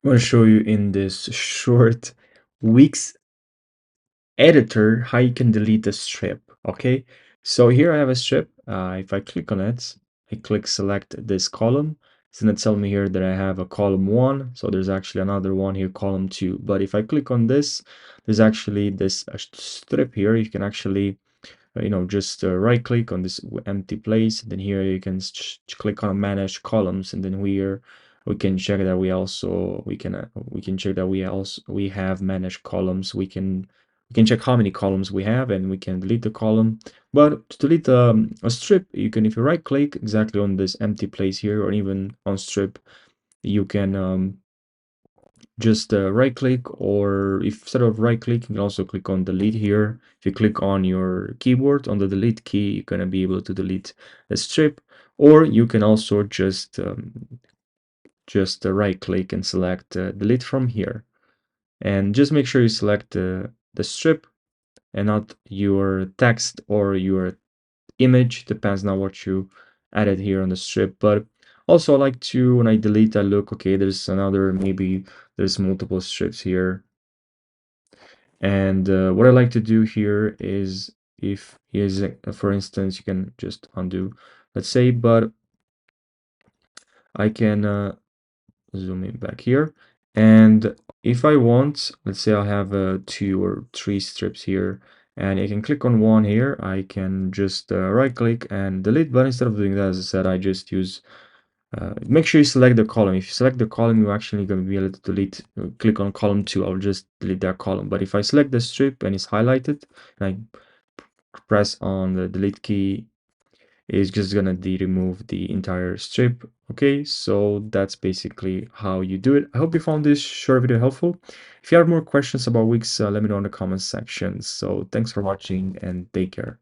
I'm going to show you in this short Wix editor how you can delete a strip. Okay, so here I have a strip. If I click on it, I click select this column. It's gonna tell me here that I have a column 1, so there's actually another one here, column 2. But if I click on this, there's actually this strip here. You can actually just right click on this empty place, then here you can click on manage columns, and then here we can check that we can check that we have managed columns. We can check how many columns we have, and we can delete the column. But to delete a strip, you can, if you right click exactly on this empty place here, or even on strip, you can just right click, or if instead of right click, you can also click on delete here. If you click on your keyboard on the delete key, you're going to be able to delete the strip, or you can also just right click and select delete from here, and just make sure you select the strip and not your text or your image, depends on what you added here on the strip. But also I like to, when I delete, I look, okay, there's another, maybe there's multiple strips here. And what I like to do here is, if here's for instance, you can just undo, let's say, but I can zoom in back here. And if I want, let's say I have 2 or 3 strips here, and I can click on one here, I can just right click and delete. But instead of doing that, as I said, I just use make sure you select the column. If you select the column, you're actually going to be able to delete, click on column 2, I'll just delete that column. But if I select the strip and it's highlighted, and I press on the delete key, it's just gonna remove the entire strip. Okay, so that's basically how you do it. I hope you found this short video helpful. If you have more questions about Wix, let me know in the comments section. So thanks for watching and take care.